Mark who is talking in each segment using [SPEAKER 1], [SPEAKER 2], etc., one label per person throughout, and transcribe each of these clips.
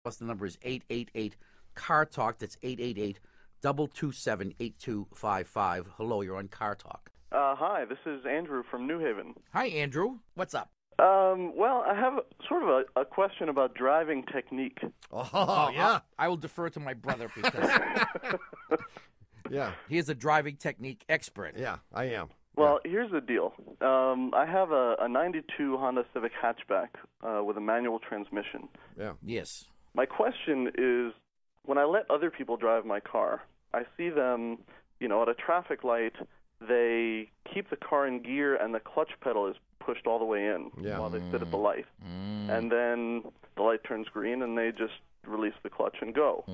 [SPEAKER 1] Plus, the number is 888 Car Talk. That's 888-227-8255. Hello, you're on Car Talk.
[SPEAKER 2] Hi, this is Andrew from New Haven.
[SPEAKER 1] Hi, Andrew. What's up?
[SPEAKER 2] Well, I have sort of a question about driving technique.
[SPEAKER 3] Oh, yeah.
[SPEAKER 1] I will defer to my brother because
[SPEAKER 3] Yeah.
[SPEAKER 1] he is a driving technique expert.
[SPEAKER 3] Yeah, I am.
[SPEAKER 2] Well, here's the deal. I have a 92 Honda Civic hatchback with a manual transmission.
[SPEAKER 3] Yeah.
[SPEAKER 1] Yes.
[SPEAKER 2] My question is, when I let other people drive my car, I see them, at a traffic light, they keep the car in gear and the clutch pedal is pushed all the way in while they sit at the light. And then the light turns green and they just release the clutch and go.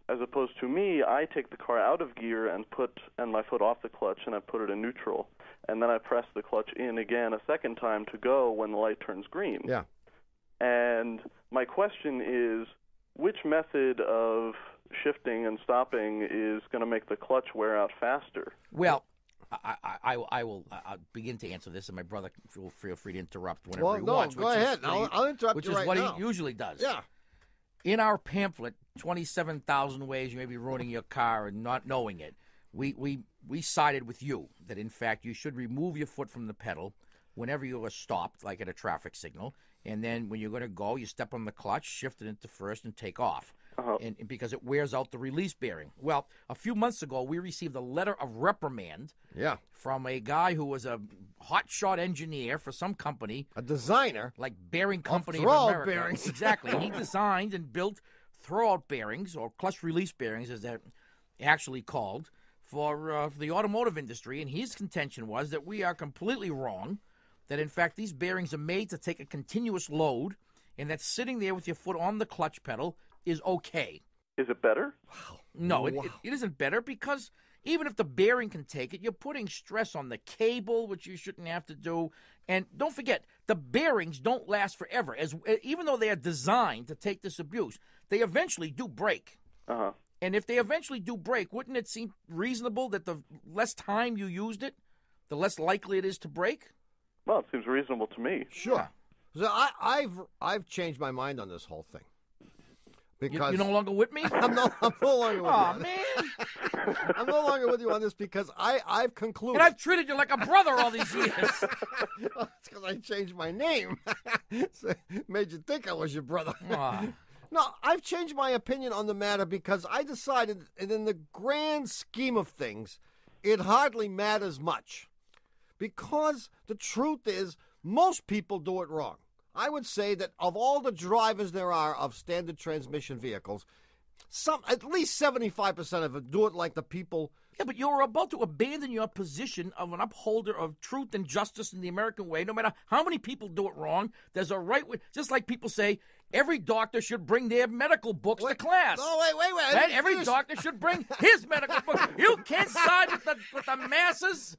[SPEAKER 2] As opposed to me, I take the car out of gear and put my foot off the clutch and I put it in neutral. And then I press the clutch in again a second time to go when the light turns green.
[SPEAKER 3] Yeah.
[SPEAKER 2] And my question is, which method of shifting and stopping is going to make the clutch wear out faster?
[SPEAKER 1] Well, I will begin to answer this, and my brother will feel free to interrupt whenever he wants.
[SPEAKER 3] Go ahead. I'll interrupt you right now.
[SPEAKER 1] Which is what he usually does.
[SPEAKER 3] Yeah.
[SPEAKER 1] In our pamphlet, 27,000 Ways You May Be Ruining Your Car and Not Knowing It, we sided with you that, in fact, you should remove your foot from the pedal whenever you are stopped, like at a traffic signal, and then when you're going to go, you step on the clutch, shift it into first, and take off. And because it wears out the release bearing. Well, a few months ago, we received a letter of reprimand from a guy who was a hotshot engineer for some company.
[SPEAKER 3] A designer.
[SPEAKER 1] Like Bearing Company of
[SPEAKER 3] throwout
[SPEAKER 1] America.
[SPEAKER 3] bearings.
[SPEAKER 1] Exactly. He designed and built throwout bearings, or clutch release bearings, as they're actually called, for the automotive industry. And his contention was that we are completely wrong, that, in fact, these bearings are made to take a continuous load, and that sitting there with your foot on the clutch pedal is okay.
[SPEAKER 2] Is it better?
[SPEAKER 3] Wow.
[SPEAKER 1] No, it isn't better, because even if the bearing can take it, you're putting stress on the cable, which you shouldn't have to do. And don't forget, the bearings don't last forever. Even though they are designed to take this abuse, they eventually do break. And if they eventually do break, wouldn't it seem reasonable that the less time you used it, the less likely it is to break?
[SPEAKER 2] Well, it seems reasonable to me.
[SPEAKER 3] Sure. So I've changed my mind on this whole thing. Because
[SPEAKER 1] you're no longer with me?
[SPEAKER 3] I'm no longer with you.
[SPEAKER 1] Oh, man.
[SPEAKER 3] I'm no longer with you on this because I've concluded.
[SPEAKER 1] And I've treated you like a brother all these years.
[SPEAKER 3] Well, it's because I changed my name. So it made you think I was your brother. No, I've changed my opinion on the matter because I decided that in the grand scheme of things, it hardly matters much. Because the truth is, most people do it wrong. I would say that of all the drivers there are of standard transmission vehicles, at least 75% of it do it like the people.
[SPEAKER 1] Yeah, but you're about to abandon your position of an upholder of truth and justice in the American way. No matter how many people do it wrong, there's a right way. Just like people say, every doctor should bring their medical books to class.
[SPEAKER 3] No, wait.
[SPEAKER 1] And every doctor should bring his medical books. You can't side with the masses.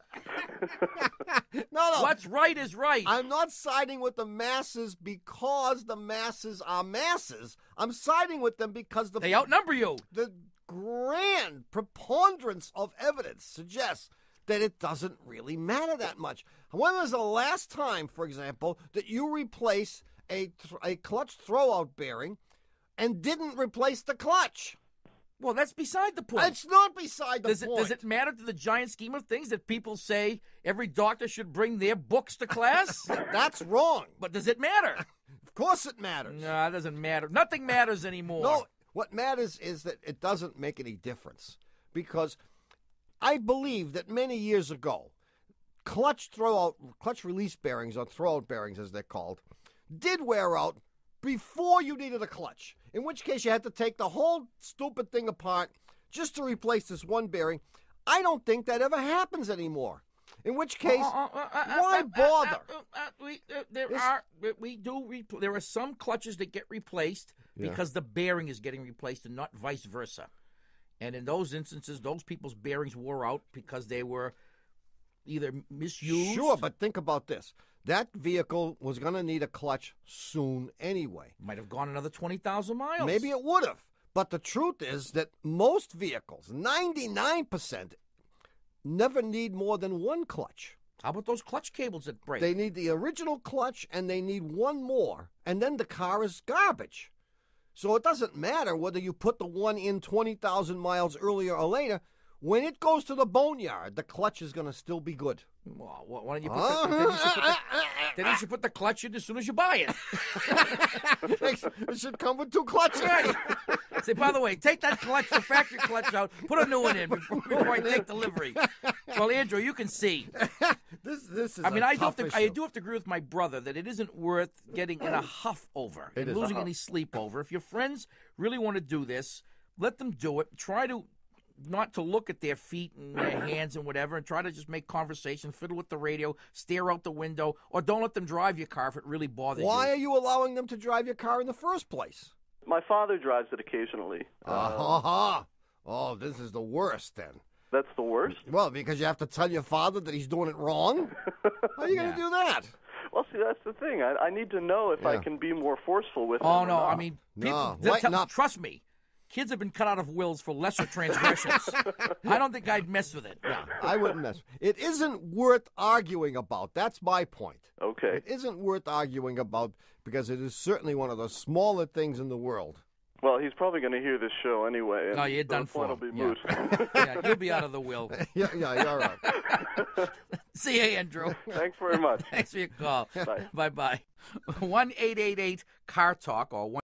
[SPEAKER 3] No.
[SPEAKER 1] What's right is right.
[SPEAKER 3] I'm not siding with the masses because the masses are masses. I'm siding with them because
[SPEAKER 1] they outnumber you.
[SPEAKER 3] The grand preponderance of evidence suggests that it doesn't really matter that much. When was the last time, for example, that you replaced a clutch throwout bearing and didn't replace the clutch?
[SPEAKER 1] Well, that's beside the point.
[SPEAKER 3] It's not beside the point.
[SPEAKER 1] Does it matter to the giant scheme of things that people say every doctor should bring their books to class?
[SPEAKER 3] That's wrong.
[SPEAKER 1] But does it matter?
[SPEAKER 3] Of course it matters.
[SPEAKER 1] No, it doesn't matter. Nothing matters anymore.
[SPEAKER 3] No, what matters is that it doesn't make any difference. Because I believe that many years ago, clutch release bearings, or throwout bearings as they're called, did wear out before you needed a clutch, in which case you had to take the whole stupid thing apart just to replace this one bearing. I don't think that ever happens anymore. In which case, why bother?
[SPEAKER 1] There are some clutches that get replaced because the bearing is getting replaced and not vice versa. And in those instances, those people's bearings wore out because they were either misused.
[SPEAKER 3] Sure, but think about this. That vehicle was going to need a clutch soon anyway.
[SPEAKER 1] Might have gone another 20,000 miles.
[SPEAKER 3] Maybe it would have. But the truth is that most vehicles, 99%, never need more than one clutch.
[SPEAKER 1] How about those clutch cables that break?
[SPEAKER 3] They need the original clutch, and they need one more, and then the car is garbage. So it doesn't matter whether you put the one in 20,000 miles earlier or later. When it goes to the boneyard, the clutch is going to still be good.
[SPEAKER 1] Well, why don't you put then you should put the clutch in as soon as you buy it.
[SPEAKER 3] It should come with 2 clutches.
[SPEAKER 1] Right. Say, by the way, take that clutch, the factory clutch out, put a new one in before I take delivery. Well, Andrew, you can see.
[SPEAKER 3] This is.
[SPEAKER 1] I mean,
[SPEAKER 3] a
[SPEAKER 1] I
[SPEAKER 3] tough
[SPEAKER 1] do have to agree with my brother that it isn't worth getting in a huff over and losing any sleep over. If your friends really want to do this, let them do it. Try to not to look at their feet and their hands and whatever, and try to just make conversation, fiddle with the radio, stare out the window, or don't let them drive your car if it really bothers you.
[SPEAKER 3] Why are you allowing them to drive your car in the first place?
[SPEAKER 2] My father drives it occasionally.
[SPEAKER 3] Oh, this is the worst then.
[SPEAKER 2] That's the worst?
[SPEAKER 3] Well, because you have to tell your father that he's doing it wrong? How are you going to do that?
[SPEAKER 2] Well, see, that's the thing. I need to know if I can be more forceful with him.
[SPEAKER 1] Oh, no.
[SPEAKER 2] Or not.
[SPEAKER 1] I mean, people,
[SPEAKER 3] lighten up.
[SPEAKER 1] trust me. Kids have been cut out of wills for lesser transgressions. I don't think I'd mess with it.
[SPEAKER 3] No, I wouldn't mess. It isn't worth arguing about. That's my point.
[SPEAKER 2] Okay.
[SPEAKER 3] It isn't worth arguing about because it is certainly one of the smaller things in the world.
[SPEAKER 2] Well, he's probably going to hear this show anyway. And
[SPEAKER 1] no, you're done for.
[SPEAKER 2] It'll be moot.
[SPEAKER 1] Yeah, you'll be out of the will.
[SPEAKER 3] Yeah, you're all right.
[SPEAKER 1] See you, Andrew.
[SPEAKER 2] Thanks very much.
[SPEAKER 1] Thanks for your call.
[SPEAKER 2] Bye.
[SPEAKER 1] Bye-bye. 1-888-CAR-TALK or